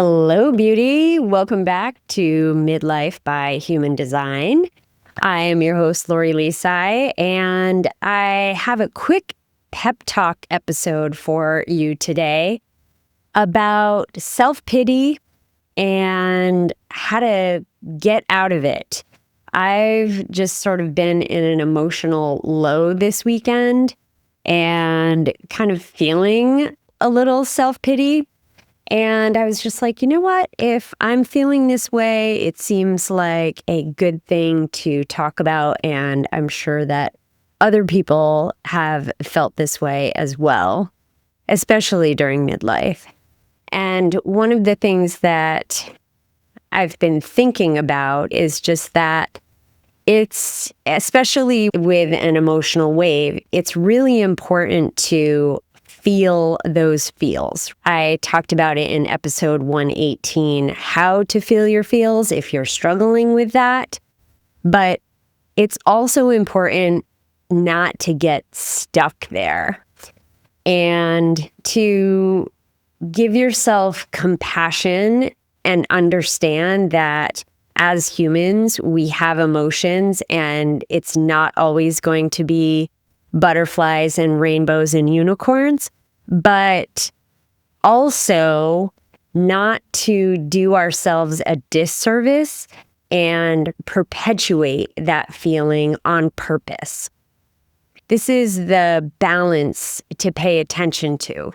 Hello, beauty. Welcome back to Midlife by Human Design. I am your host, Lori Lisai, and I have a quick pep talk episode for you today about self-pity and how to get out of it. I've just sort of been in an emotional low this weekend and kind of feeling a little self-pity. And I was just like, you know what? If I'm feeling this way, it seems like a good thing to talk about. And I'm sure that other people have felt this way as well, especially during midlife. And one of the things that I've been thinking about is just that it's, especially with an emotional wave, it's really important to feel those feels. I talked about it in episode 118, how to feel your feels if you're struggling with that. But it's also important not to get stuck there and to give yourself compassion and understand that as humans, we have emotions and it's not always going to be butterflies and rainbows and unicorns, but also not to do ourselves a disservice and perpetuate that feeling on purpose. This is the balance to pay attention to,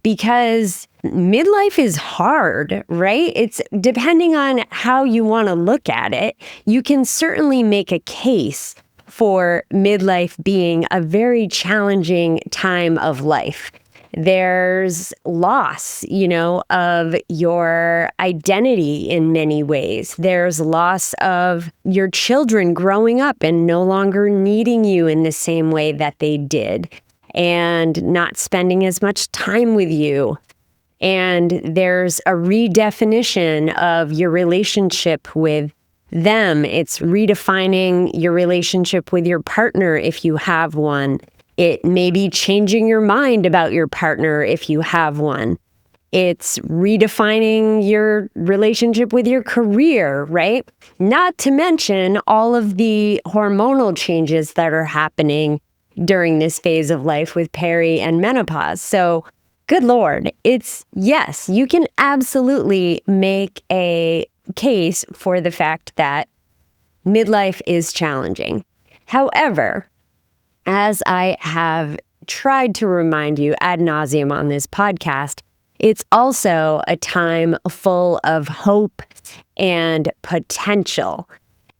because midlife is hard, right? It's depending on how you want to look at it. You can certainly make a case for midlife being a very challenging time of life. There's loss, of your identity in many ways. There's loss of your children growing up and no longer needing you in the same way that they did, and not spending as much time with you. And there's a redefinition of your relationship with them. It's redefining your relationship with your partner if you have one. It may be changing your mind about your partner if you have one. It's redefining your relationship with your career, right? Not to mention all of the hormonal changes that are happening during this phase of life with peri and menopause. So, good Lord, yes, you can absolutely make a case for the fact that midlife is challenging. However, as I have tried to remind you ad nauseum on this podcast, it's also a time full of hope and potential,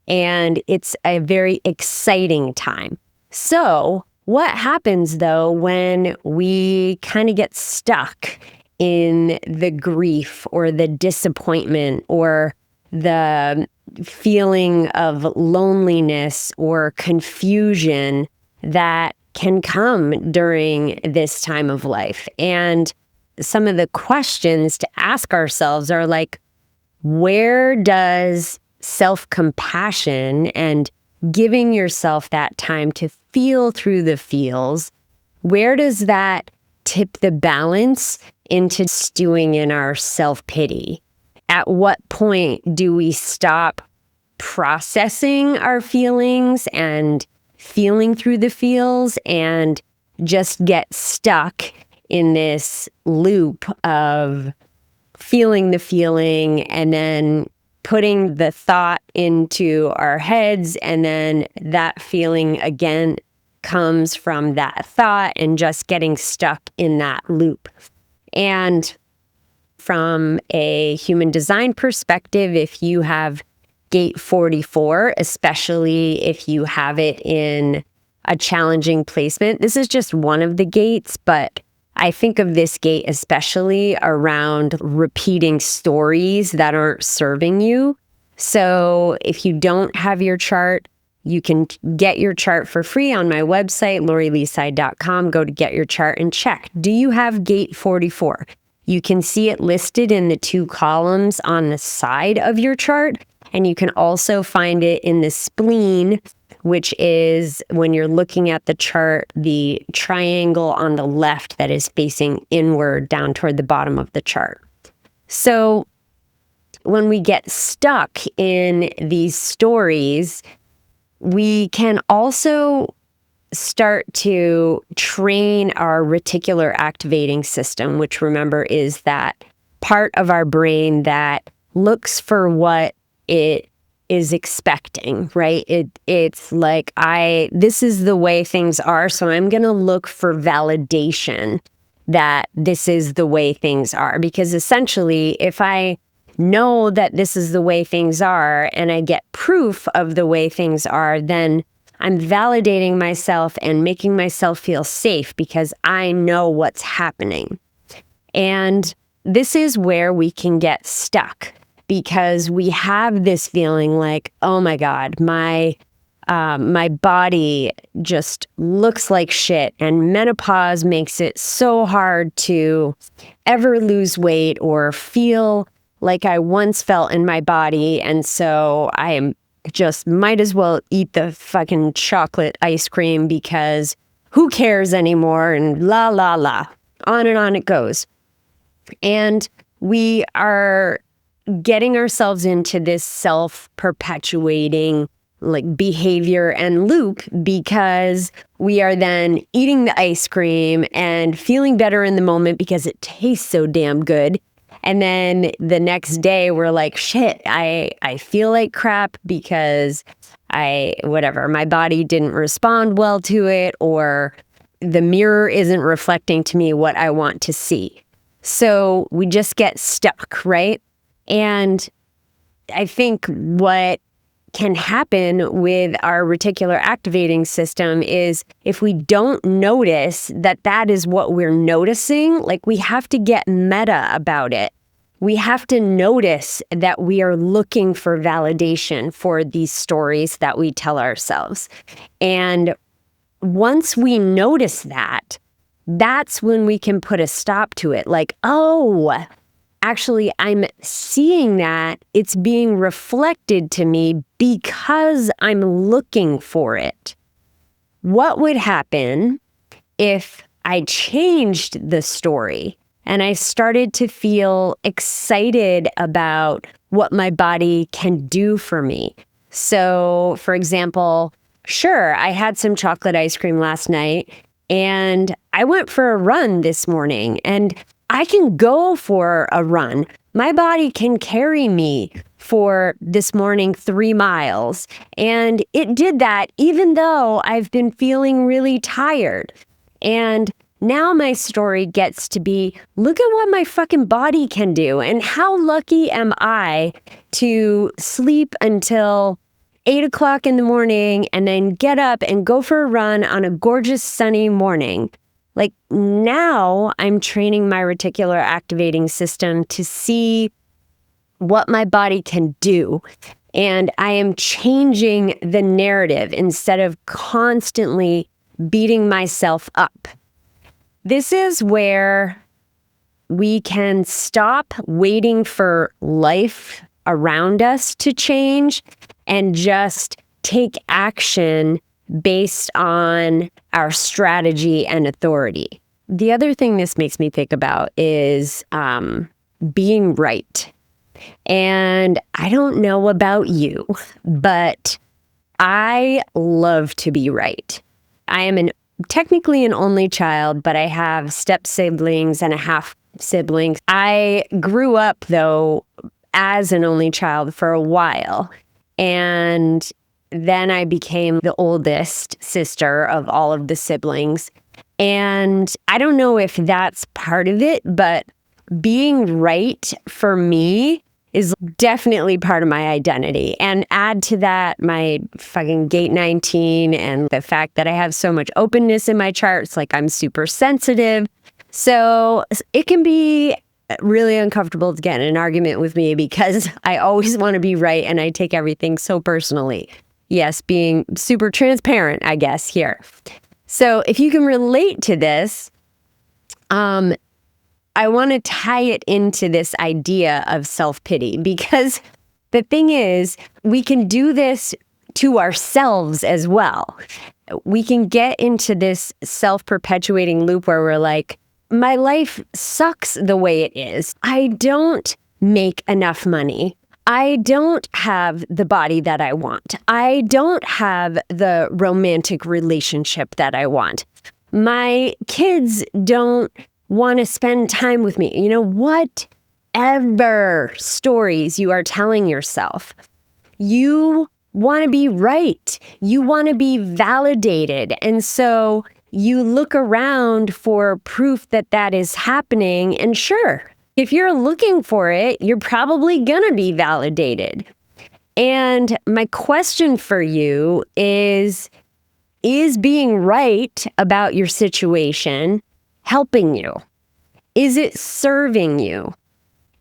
and it's a very exciting time. So, what happens though when we kind of get stuck in the grief or the disappointment or the feeling of loneliness or confusion that can come during this time of life? And some of the questions to ask ourselves are like, where does self-compassion and giving yourself that time to feel through the feels, where does that tip the balance into stewing in our self-pity? At what point do we stop processing our feelings and feeling through the feels and just get stuck in this loop of feeling the feeling and then putting the thought into our heads, and then that feeling again comes from that thought and just getting stuck in that loop? And from a human design perspective, if you have gate 44, especially if you have it in a challenging placement, this is just one of the gates, but I think of this gate especially around repeating stories that aren't serving you. So if you don't have your chart, you can get your chart for free on my website, lorilisai.com. Go to get your chart and check. Do you have gate 44? You can see it listed in the 2 columns on the side of your chart. And you can also find it in the spleen, which is, when you're looking at the chart, the triangle on the left that is facing inward down toward the bottom of the chart. So when we get stuck in these stories, we can also start to train our reticular activating system, which, remember, is that part of our brain that looks for what it is expecting, right? It's like, this is the way things are, so I'm going to look for validation that this is the way things are. Because essentially, if I know that this is the way things are and I get proof of the way things are, then I'm validating myself and making myself feel safe because I know what's happening. And this is where we can get stuck, because we have this feeling like, oh my God, my body just looks like shit, and menopause makes it so hard to ever lose weight or feel like I once felt in my body. And so I am just might as well eat the fucking chocolate ice cream because who cares anymore, and la la la, on and on it goes. And we are getting ourselves into this self-perpetuating behavior and loop, because we are then eating the ice cream and feeling better in the moment because it tastes so damn good. And then the next day we're like, shit, I feel like crap because my body didn't respond well to it, or the mirror isn't reflecting to me what I want to see. So we just get stuck, right? And I think what can happen with our reticular activating system is, if we don't notice that that is what we're noticing, we have to get meta about it. We have to notice that we are looking for validation for these stories that we tell ourselves. And once we notice that, that's when we can put a stop to it. Oh, actually, I'm seeing that it's being reflected to me because I'm looking for it. What would happen if I changed the story and I started to feel excited about what my body can do for me? So, for example, sure, I had some chocolate ice cream last night, and I went for a run this morning, and I can go for a run. My body can carry me for this morning 3 miles. And it did that even though I've been feeling really tired. And now my story gets to be, look at what my fucking body can do. And how lucky am I to sleep until 8 o'clock in the morning and then get up and go for a run on a gorgeous sunny morning. Now I'm training my reticular activating system to see what my body can do. And I am changing the narrative instead of constantly beating myself up. This is where we can stop waiting for life around us to change and just take action based on our strategy and authority. The other thing this makes me think about is being right. And I don't know about you, but I love to be right. I am technically an only child, but I have step siblings and a half siblings. I grew up, though, as an only child for a while. And then I became the oldest sister of all of the siblings. And I don't know if that's part of it, but being right for me is definitely part of my identity. And add to that my fucking gate 19 and the fact that I have so much openness in my charts, I'm super sensitive. So it can be really uncomfortable to get in an argument with me because I always want to be right and I take everything so personally. Yes, being super transparent, I guess, here. So if you can relate to this, I want to tie it into this idea of self-pity, because the thing is, we can do this to ourselves as well. We can get into this self-perpetuating loop where we're like, my life sucks the way it is. I don't make enough money. I don't have the body that I want. I don't have the romantic relationship that I want. My kids don't want to spend time with me. Whatever stories you are telling yourself, you want to be right. You want to be validated. And so you look around for proof that that is happening. And sure, if you're looking for it, you're probably going to be validated. And my question for you is being right about your situation helping you? Is it serving you?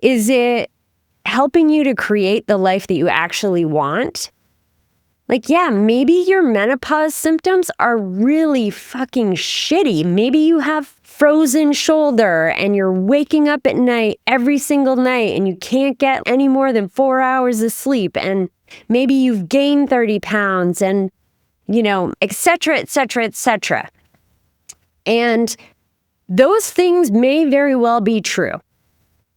Is it helping you to create the life that you actually want? Maybe your menopause symptoms are really fucking shitty. Maybe you have frozen shoulder and you're waking up at night every single night and you can't get any more than 4 hours of sleep. And maybe you've gained 30 pounds and, et cetera, et cetera, et cetera. And those things may very well be true.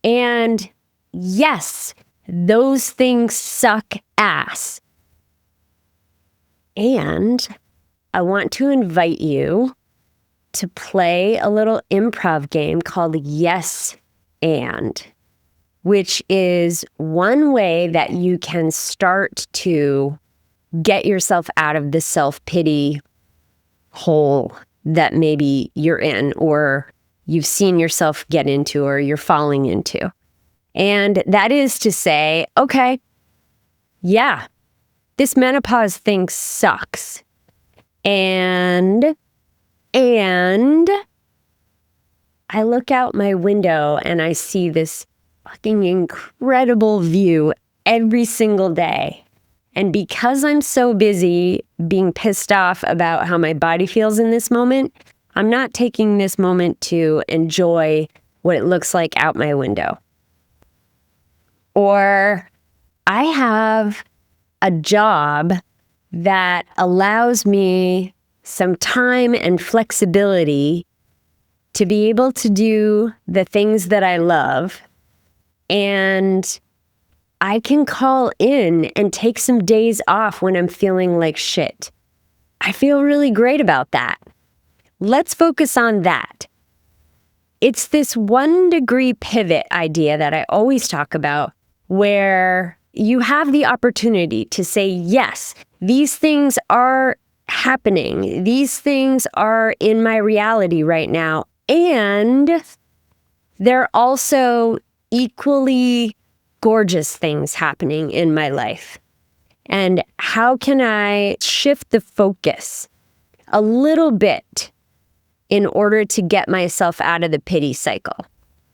And yes, those things suck ass. And I want to invite you to play a little improv game called Yes and, which is one way that you can start to get yourself out of the self-pity hole that maybe you're in, or you've seen yourself get into, or you're falling into. And that is to say, okay, yeah, this menopause thing sucks. And I look out my window and I see this fucking incredible view every single day. And because I'm so busy being pissed off about how my body feels in this moment, I'm not taking this moment to enjoy what it looks like out my window. Or I have a job that allows me some time and flexibility to be able to do the things that I love. And I can call in and take some days off when I'm feeling like shit. I feel really great about that. Let's focus on that. It's this 1-degree pivot idea that I always talk about, where you have the opportunity to say, yes, these things are happening. These things are in my reality right now. And they're also equally gorgeous things happening in my life. And how can I shift the focus a little bit in order to get myself out of the pity cycle?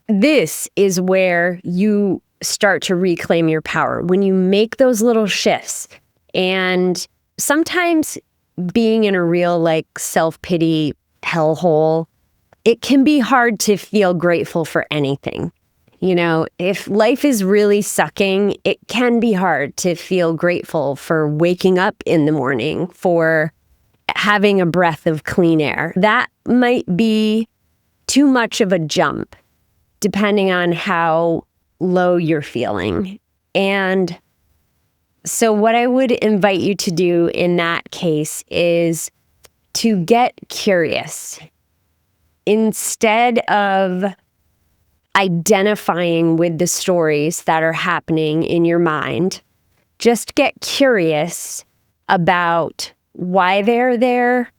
This is where you start to reclaim your power. When you make those little shifts. And sometimes being in a real self-pity hellhole, it can be hard to feel grateful for anything. If life is really sucking, it can be hard to feel grateful for waking up in the morning, for having a breath of clean air. That might be too much of a jump, depending on how low you're feeling. And so what I would invite you to do in that case is to get curious. Instead of identifying with the stories that are happening in your mind, just get curious about why they're there,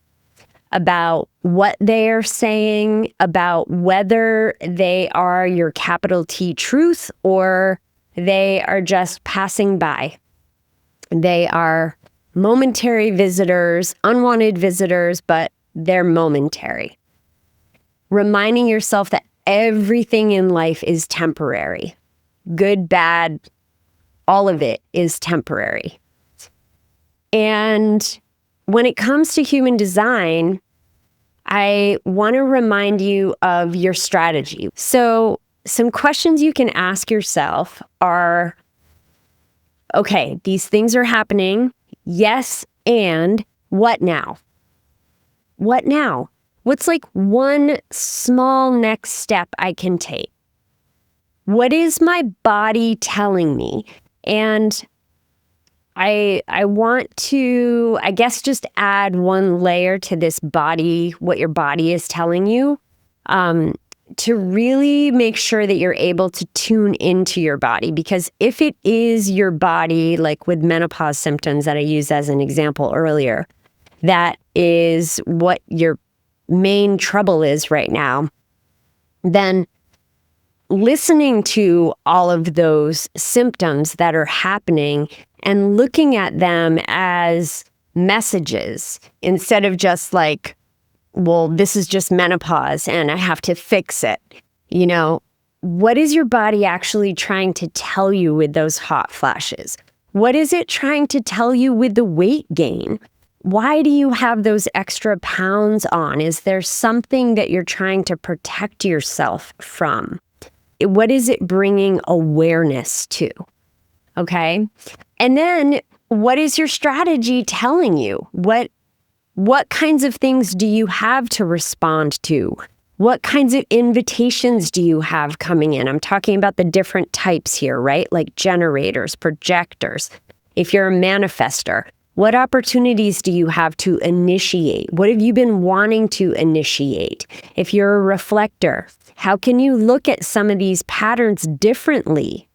about what they are saying, about whether they are your capital T truth or they are just passing by. They are momentary visitors, unwanted visitors, but they're momentary. Reminding yourself that everything in life is temporary. Good, bad, all of it is temporary. And when it comes to human design, I want to remind you of your strategy. So some questions you can ask yourself are, okay, these things are happening. Yes, and what now? What now? What's one small next step I can take? What is my body telling me? And I want to, I guess, just add one layer to this body, what your body is telling you, to really make sure that you're able to tune into your body. Because if it is your body, like with menopause symptoms that I used as an example earlier, that is what your main trouble is right now, then listening to all of those symptoms that are happening and looking at them as messages instead of just like, well, this is just menopause and I have to fix it. What is your body actually trying to tell you with those hot flashes? What is it trying to tell you with the weight gain? Why do you have those extra pounds on? Is there something that you're trying to protect yourself from? What is it bringing awareness to? Okay. And then what is your strategy telling you? What kinds of things do you have to respond to? What kinds of invitations do you have coming in? I'm talking about the different types here, right? Like generators, projectors. If you're a manifester, what opportunities do you have to initiate? What have you been wanting to initiate? If you're a reflector, how can you look at some of these patterns differently?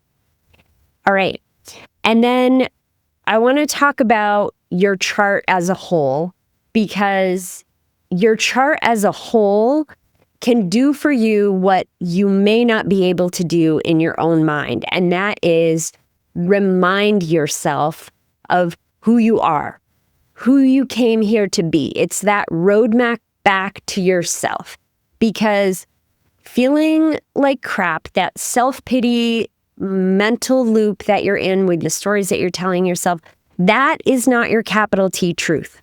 All right. And then I want to talk about your chart as a whole, because your chart as a whole can do for you what you may not be able to do in your own mind. And that is remind yourself of who you are, who you came here to be. It's that roadmap back to yourself, because feeling like crap, that self-pity mental loop that you're in with the stories that you're telling yourself, that is not your capital T truth.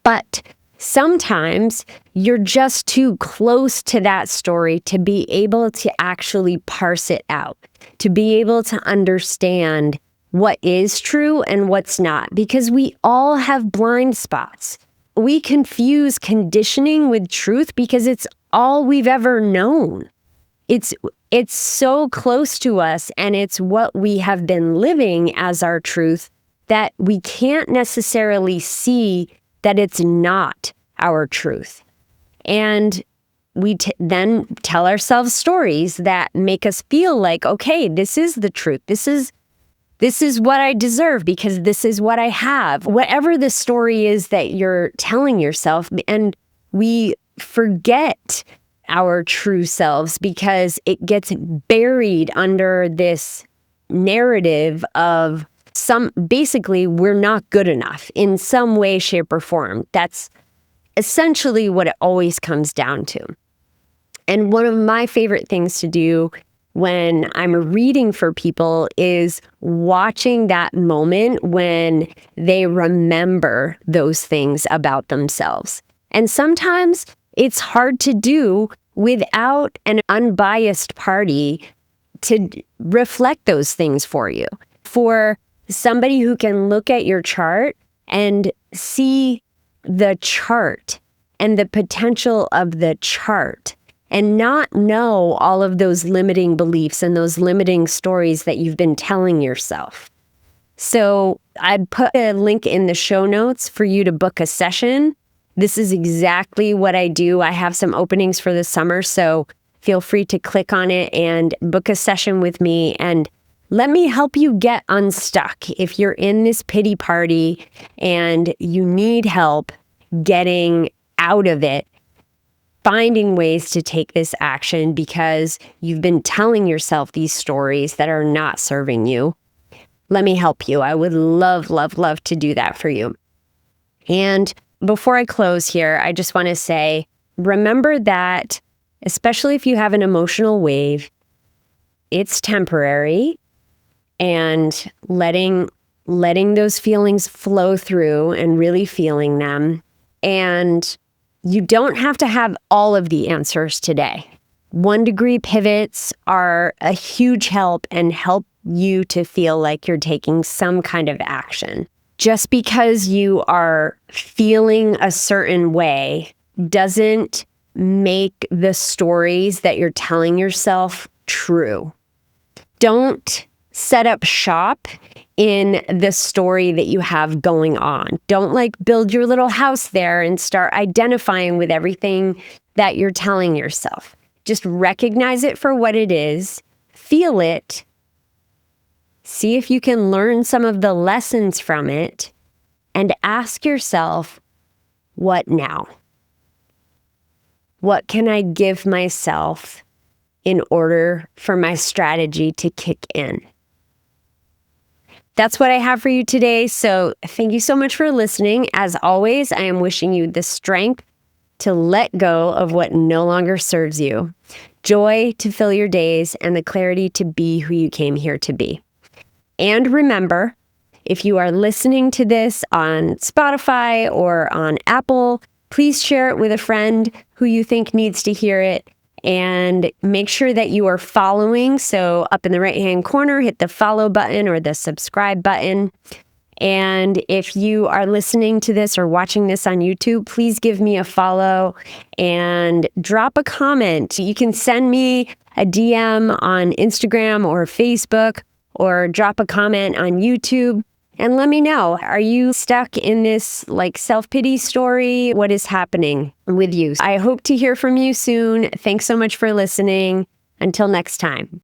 But sometimes you're just too close to that story to be able to actually parse it out, to be able to understand what is true and what's not, because we all have blind spots. We confuse conditioning with truth because it's all we've ever known. It's so close to us, and it's what we have been living as our truth that we can't necessarily see that it's not our truth. And we then tell ourselves stories that make us feel like, okay, this is the truth. This is what I deserve because this is what I have. Whatever the story is that you're telling yourself, and we forget our true selves because it gets buried under this narrative of basically we're not good enough in some way, shape, or form. That's essentially what it always comes down to. And one of my favorite things to do when I'm reading for people is watching that moment when they remember those things about themselves. And sometimes it's hard to do without an unbiased party to reflect those things for you. For somebody who can look at your chart and see the chart and the potential of the chart and not know all of those limiting beliefs and those limiting stories that you've been telling yourself. So I'd put a link in the show notes for you to book a session. This is exactly what I do. I have some openings for the summer, so feel free to click on it and book a session with me and let me help you get unstuck. If you're in this pity party and you need help getting out of it, finding ways to take this action because you've been telling yourself these stories that are not serving you, let me help you. I would love, love, love to do that for you. And before I close here, I just want to say, remember that, especially if you have an emotional wave, it's temporary, and letting those feelings flow through and really feeling them. And you don't have to have all of the answers today. 1-degree pivots are a huge help and help you to feel like you're taking some kind of action. Just because you are feeling a certain way doesn't make the stories that you're telling yourself true. Don't set up shop in the story that you have going on. Don't build your little house there and start identifying with everything that you're telling yourself. Just recognize it for what it is, feel it, see if you can learn some of the lessons from it, and ask yourself, what now? What can I give myself in order for my strategy to kick in? That's what I have for you today. So thank you so much for listening. As always, I am wishing you the strength to let go of what no longer serves you, joy to fill your days, and the clarity to be who you came here to be. And remember, if you are listening to this on Spotify or on Apple, please share it with a friend who you think needs to hear it. And make sure that you are following. So up in the right-hand corner, hit the follow button or the subscribe button. And if you are listening to this or watching this on YouTube, please give me a follow and drop a comment. You can send me a DM on Instagram or Facebook, or drop a comment on YouTube. And let me know, are you stuck in this self-pity story? What is happening with you? I hope to hear from you soon. Thanks so much for listening. Until next time.